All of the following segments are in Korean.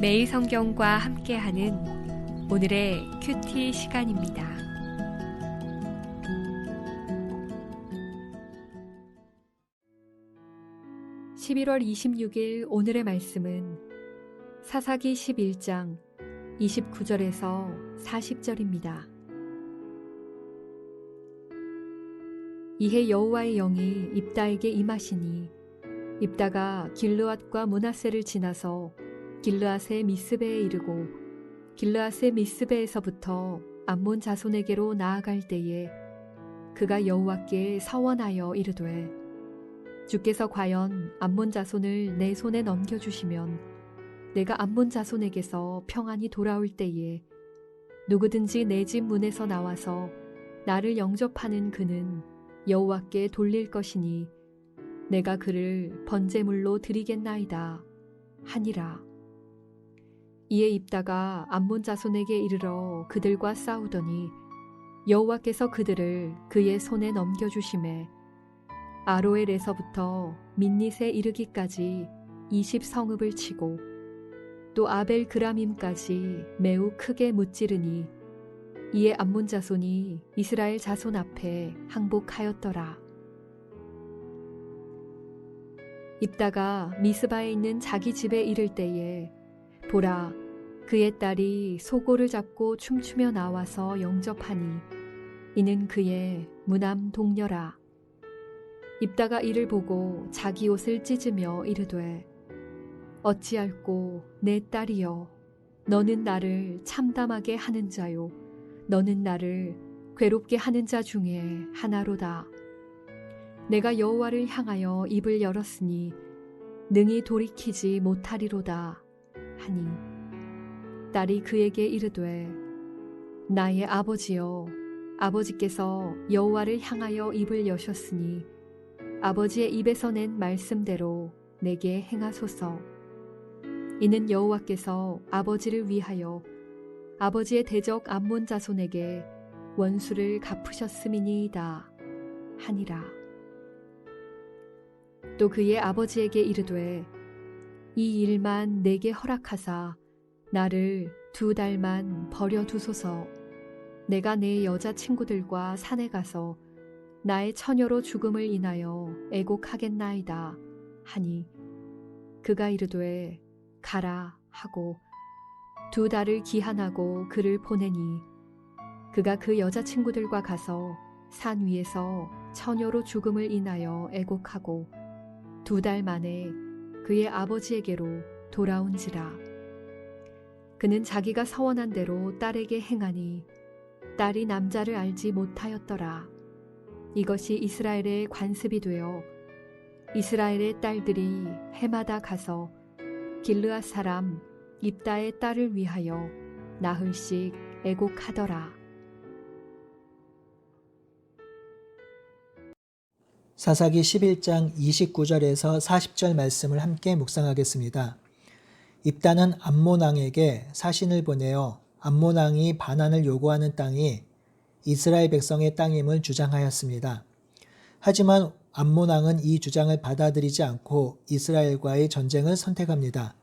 매일 성경과 함께하는 오늘의 큐티 시간입니다. (11월 26일) 오늘의 말씀은 사사기 11장 29절에서 40절입니다. 이해 여호와의 영이 입다에게 임하시니 입다가 길르앗과 므낫세를 지나서 길르앗의 미스베에 이르고 길르앗의 미스베에서부터 암몬 자손에게로 나아갈 때에 그가 여호와께 서원하여 이르되 주께서 과연 암몬 자손을 내 손에 넘겨주시면 내가 암몬 자손에게서 평안히 돌아올 때에 누구든지 내 집 문에서 나와서 나를 영접하는 그는 여호와께 돌릴 것이니 내가 그를 번제물로 드리겠나이다 하니라. 이에 입다가 암몬 자손에게 이르러 그들과 싸우더니 여호와께서 그들을 그의 손에 넘겨주시매 아로엘에서부터 민닛에 이르기까지 20성읍을 치고 또 아벨 그라밈까지 매우 크게 무찌르니 이에 암몬 자손이 이스라엘 자손 앞에 항복하였더라. 입다가 미스바에 있는 자기 집에 이를 때에 보라, 그의 딸이 소고를 잡고 춤추며 나와서 영접하니 이는 그의 무남 동녀라. 입다가 이를 보고 자기 옷을 찢으며 이르되 어찌할꼬 내 딸이여, 너는 나를 참담하게 하는 자요 너는 나를 괴롭게 하는 자 중에 하나로다. 내가 여호와를 향하여 입을 열었으니 능히 돌이키지 못하리로다 하니 딸이 그에게 이르되 나의 아버지여, 아버지께서 여호와를 향하여 입을 여셨으니 아버지의 입에서 낸 말씀대로 내게 행하소서. 이는 여호와께서 아버지를 위하여 아버지의 대적 암몬 자손에게 원수를 갚으셨음이니이다 하니라. 또 그의 아버지에게 이르되 이 일만 내게 허락하사 나를 2달만 버려두소서. 내가 내 여자친구들과 산에 가서 나의 처녀로 죽음을 인하여 애곡하겠나이다 하니 그가 이르되 가라 하고 2달을 기한하고 그를 보내니 그가 그 여자친구들과 가서 산 위에서 처녀로 죽음을 인하여 애곡하고 2달 만에 그의 아버지에게로 돌아온지라. 그는 자기가 서원한 대로 딸에게 행하니 딸이 남자를 알지 못하였더라. 이것이 이스라엘의 관습이 되어 이스라엘의 딸들이 해마다 가서 길르앗 사람 입다의 딸을 위하여 나흘씩 애곡하더라. 사사기 11장 29절에서 40절 말씀을 함께 묵상하겠습니다. 입다는 암몬 왕에게 사신을 보내어 암몬 왕이 반환을 요구하는 땅이 이스라엘 백성의 땅임을 주장하였습니다. 하지만 암몬 왕은 이 주장을 받아들이지 않고 이스라엘과의 전쟁을 선택합니다.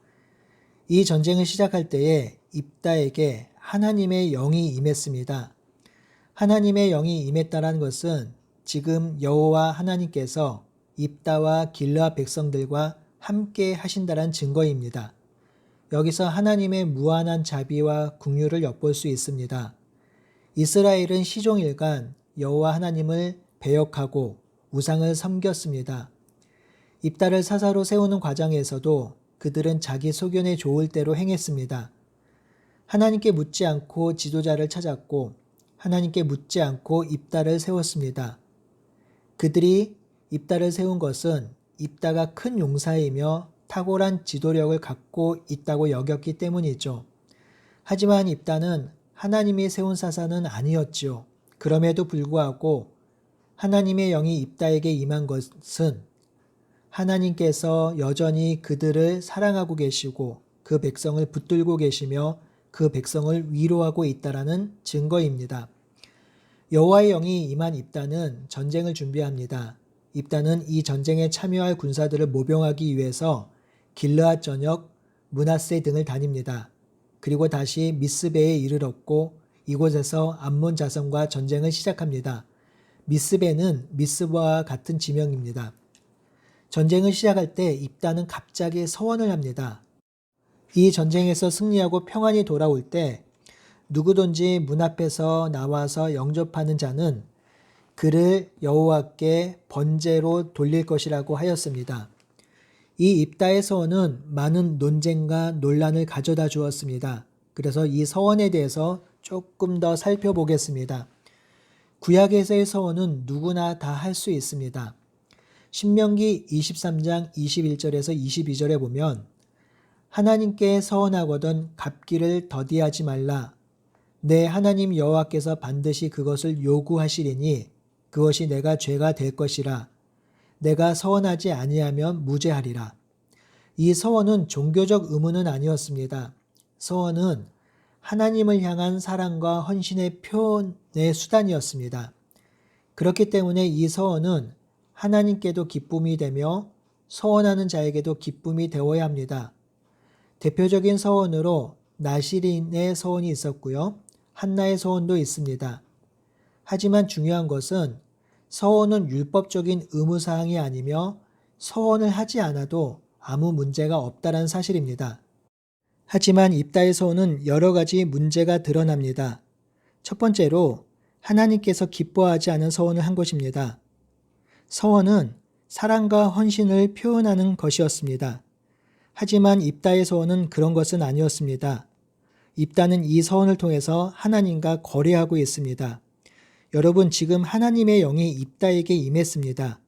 이 전쟁을 시작할 때에 입다에게 하나님의 영이 임했습니다. 하나님의 영이 임했다는 것은 지금 여호와 하나님께서 입다와 길르앗 백성들과 함께 하신다는 증거입니다. 여기서 하나님의 무한한 자비와 긍휼을 엿볼 수 있습니다. 이스라엘은 시종일관 여호와 하나님을 배역하고 우상을 섬겼습니다. 입다를 사사로 세우는 과정에서도 그들은 자기 소견에 좋을 대로 행했습니다. 하나님께 묻지 않고 지도자를 찾았고 하나님께 묻지 않고 입다를 세웠습니다. 그들이 입다를 세운 것은 입다가 큰 용사이며 탁월한 지도력을 갖고 있다고 여겼기 때문이죠. 하지만 입다는 하나님이 세운 사사는 아니었지요. 그럼에도 불구하고 하나님의 영이 입다에게 임한 것은 하나님께서 여전히 그들을 사랑하고 계시고 그 백성을 붙들고 계시며 그 백성을 위로하고 있다라는 증거입니다. 여호와의 영이 임한 입다는 전쟁을 준비합니다. 입다는 이 전쟁에 참여할 군사들을 모병하기 위해서 길르앗 전역 므낫세 등을 다닙니다. 그리고 다시 미스베에 이르렀고 이곳에서 암몬 자손과 전쟁을 시작합니다. 미스베는 미스바와 같은 지명입니다. 전쟁을 시작할 때 입다는 갑자기 서원을 합니다. 이 전쟁에서 승리하고 평안이 돌아올 때 누구든지 문 앞에서 나와서 영접하는 자는 그를 여호와께 번제로 돌릴 것이라고 하였습니다. 이 입다의 서원은 많은 논쟁과 논란을 가져다 주었습니다. 그래서 이 서원에 대해서 조금 더 살펴보겠습니다. 구약에서의 서원은 누구나 다 할 수 있습니다. 신명기 23장 21절에서 22절에 보면 하나님께 서원하거든 갚기를 더디하지 말라. 내 하나님 여호와께서 반드시 그것을 요구하시리니 그것이 내가 죄가 될 것이라. 내가 서원하지 아니하면 무죄하리라. 이 서원은 종교적 의무는 아니었습니다. 서원은 하나님을 향한 사랑과 헌신의 표현의 수단이었습니다. 그렇기 때문에 이 서원은 하나님께도 기쁨이 되며 서원하는 자에게도 기쁨이 되어야 합니다. 대표적인 서원으로 나시린의 서원이 있었고요. 한나의 서원도 있습니다. 하지만 중요한 것은 서원은 율법적인 의무사항이 아니며 서원을 하지 않아도 아무 문제가 없다는 사실입니다. 하지만 입다의 서원은 여러 가지 문제가 드러납니다. 첫 번째로 하나님께서 기뻐하지 않은 서원을 한 것입니다. 서원은 사랑과 헌신을 표현하는 것이었습니다. 하지만 입다의 서원은 그런 것은 아니었습니다. 입다는 이 서원을 통해서 하나님과 거래하고 있습니다. 여러분, 지금 하나님의 영이 입다에게 임했습니다.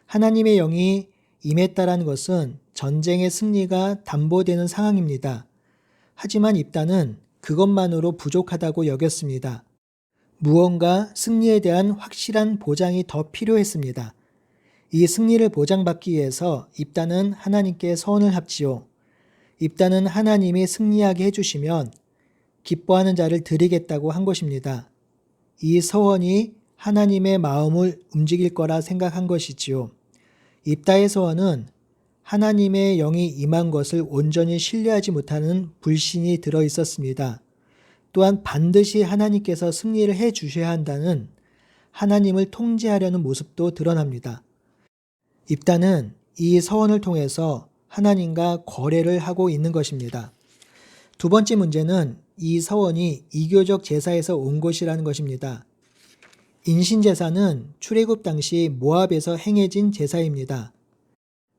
하나님의 영이 임했다라는 것은 전쟁의 승리가 담보되는 상황입니다. 하지만 입다는 그것만으로 부족하다고 여겼습니다. 무언가 승리에 대한 확실한 보장이 더 필요했습니다. 이 승리를 보장받기 위해서 입다는 하나님께 서원을 합지요. 입다는 하나님이 승리하게 해주시면 기뻐하는 자를 드리겠다고 한 것입니다. 이 서원이 하나님의 마음을 움직일 거라 생각한 것이지요. 입다의 서원은 하나님의 영이 임한 것을 온전히 신뢰하지 못하는 불신이 들어 있었습니다. 또한 반드시 하나님께서 승리를 해 주셔야 한다는 하나님을 통제하려는 모습도 드러납니다. 입다는 이 서원을 통해서 하나님과 거래를 하고 있는 것입니다. 두 번째 문제는 이 서원이 이교적 제사에서 온 것이라는 것입니다. 인신제사는 출애굽 당시 모압에서 행해진 제사입니다.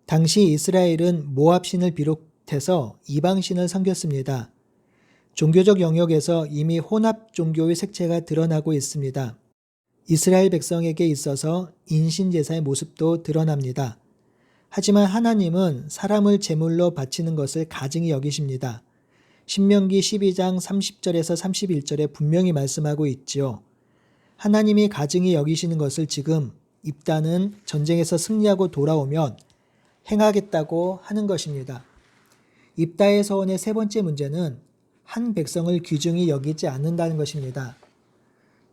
당시 이스라엘은 모압신을 비롯해서 이방신을 섬겼습니다. 종교적 영역에서 이미 혼합 종교의 색채가 드러나고 있습니다. 이스라엘 백성에게 있어서 인신제사의 모습도 드러납니다. 하지만 하나님은 사람을 제물로 바치는 것을 가증히 여기십니다. 신명기 12장 30절에서 31절에 분명히 말씀하고 있지요. 하나님이 가증히 여기시는 것을 지금 입다는 전쟁에서 승리하고 돌아오면 행하겠다고 하는 것입니다. 입다의 서원의 세 번째 문제는 한 백성을 귀중히 여기지 않는다는 것입니다.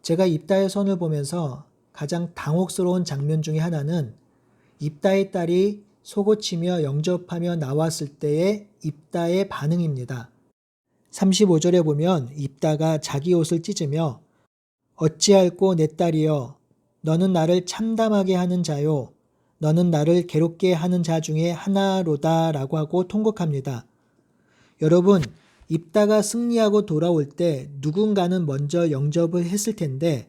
제가 입다의 서원을 보면서 가장 당혹스러운 장면 중에 하나는 입다의 딸이 속옷치며 영접하며 나왔을 때의 입다의 반응입니다. 35절에 보면 입다가 자기 옷을 찢으며 어찌할꼬 내 딸이여 너는 나를 참담하게 하는 자요 너는 나를 괴롭게 하는 자 중에 하나로다 라고 하고 통곡합니다. 여러분, 입다가 승리하고 돌아올 때 누군가는 먼저 영접을 했을 텐데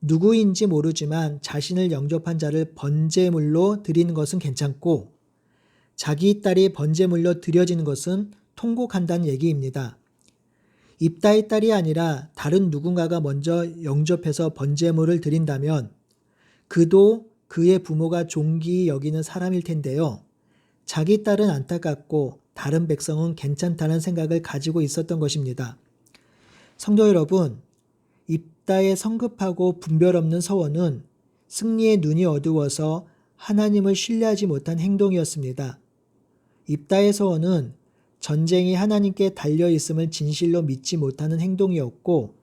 누구인지 모르지만 자신을 영접한 자를 번제물로 드리는 것은 괜찮고 자기 딸이 번제물로 드려지는 것은 통곡한다는 얘기입니다. 입다의 딸이 아니라 다른 누군가가 먼저 영접해서 번제물을 드린다면 그도 그의 부모가 존귀히 여기는 사람일 텐데요. 자기 딸은 안타깝고 다른 백성은 괜찮다는 생각을 가지고 있었던 것입니다. 성도 여러분, 입다의 성급하고 분별 없는 서원은 승리의 눈이 어두워서 하나님을 신뢰하지 못한 행동이었습니다. 입다의 서원은 전쟁이 하나님께 달려있음을 진실로 믿지 못하는 행동이었고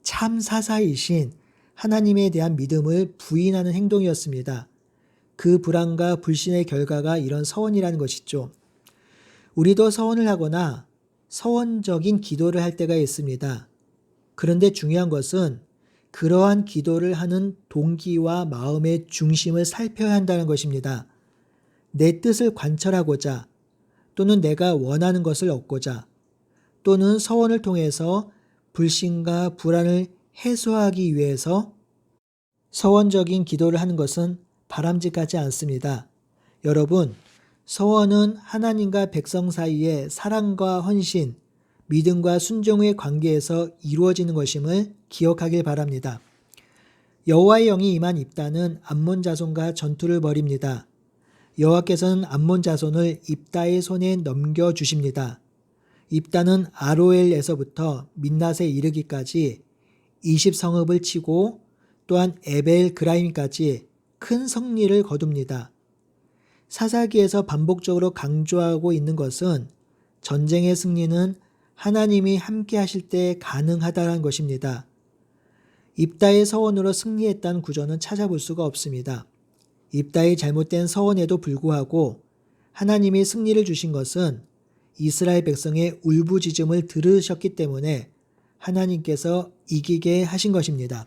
참 사사이신 하나님에 대한 믿음을 부인하는 행동이었습니다. 그 불안과 불신의 결과가 이런 서원이라는 것이죠. 우리도 서원을 하거나 서원적인 기도를 할 때가 있습니다. 그런데 중요한 것은 그러한 기도를 하는 동기와 마음의 중심을 살펴야 한다는 것입니다. 내 뜻을 관철하고자 또는 내가 원하는 것을 얻고자 또는 서원을 통해서 불신과 불안을 해소하기 위해서 서원적인 기도를 하는 것은 바람직하지 않습니다. 여러분, 서원은 하나님과 백성 사이의 사랑과 헌신, 믿음과 순종의 관계에서 이루어지는 것임을 기억하길 바랍니다. 여호와의 영이 임한 입다는 암몬 자손과 전투를 벌입니다. 여호와께서는 암몬 자손을 입다의 손에 넘겨주십니다. 입다는 아로엘에서부터 민낫에 이르기까지 20성읍을 치고 또한 에벨 그라임까지 큰 승리를 거둡니다. 사사기에서 반복적으로 강조하고 있는 것은 전쟁의 승리는 하나님이 함께 하실 때 가능하다는 것입니다. 입다의 서원으로 승리했다는 구절은 찾아볼 수가 없습니다. 입다의 잘못된 서원에도 불구하고 하나님이 승리를 주신 것은 이스라엘 백성의 울부짖음을 들으셨기 때문에 하나님께서 이기게 하신 것입니다.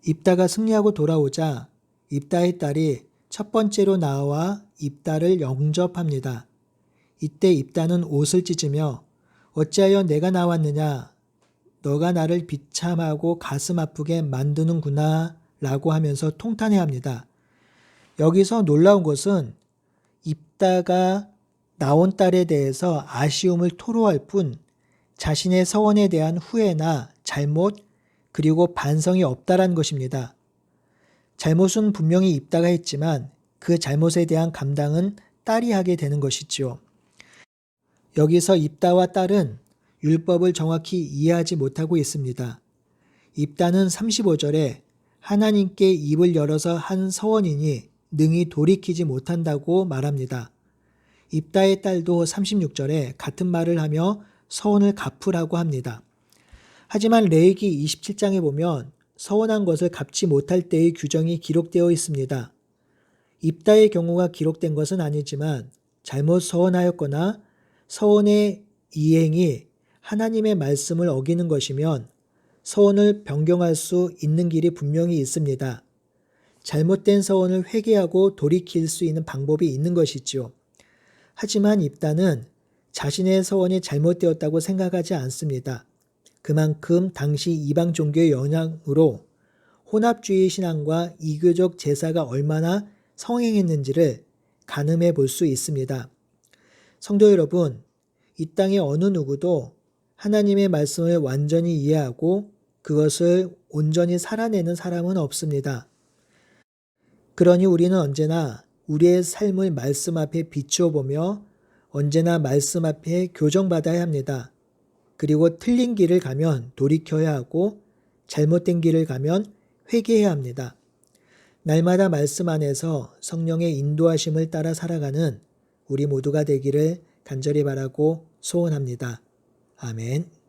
입다가 승리하고 돌아오자 입다의 딸이 첫 번째로 나와 입다를 영접합니다. 이때 입다는 옷을 찢으며 어찌하여 내가 나왔느냐? 너가 나를 비참하고 가슴 아프게 만드는구나 라고 하면서 통탄해합니다. 여기서 놀라운 것은 입다가 나온 딸에 대해서 아쉬움을 토로할 뿐 자신의 서원에 대한 후회나 잘못 그리고 반성이 없다라는 것입니다. 잘못은 분명히 입다가 했지만 그 잘못에 대한 감당은 딸이 하게 되는 것이지요. 여기서 입다와 딸은 율법을 정확히 이해하지 못하고 있습니다. 입다는 35절에 하나님께 입을 열어서 한 서원이니 능히 돌이키지 못한다고 말합니다. 입다의 딸도 36절에 같은 말을 하며 서원을 갚으라고 합니다. 하지만 레위기 27장에 보면 서원한 것을 갚지 못할 때의 규정이 기록되어 있습니다. 입다의 경우가 기록된 것은 아니지만 잘못 서원하였거나 서원의 이행이 하나님의 말씀을 어기는 것이면 서원을 변경할 수 있는 길이 분명히 있습니다. 잘못된 서원을 회개하고 돌이킬 수 있는 방법이 있는 것이지요. 하지만 입다는 자신의 서원이 잘못되었다고 생각하지 않습니다. 그만큼 당시 이방 종교의 영향으로 혼합주의 신앙과 이교적 제사가 얼마나 성행했는지를 가늠해 볼 수 있습니다. 성도 여러분, 이 땅의 어느 누구도 하나님의 말씀을 완전히 이해하고 그것을 온전히 살아내는 사람은 없습니다. 그러니 우리는 언제나 우리의 삶을 말씀 앞에 비추어 보며 언제나 말씀 앞에 교정받아야 합니다. 그리고 틀린 길을 가면 돌이켜야 하고 잘못된 길을 가면 회개해야 합니다. 날마다 말씀 안에서 성령의 인도하심을 따라 살아가는 우리 모두가 되기를 간절히 바라고 소원합니다. 아멘.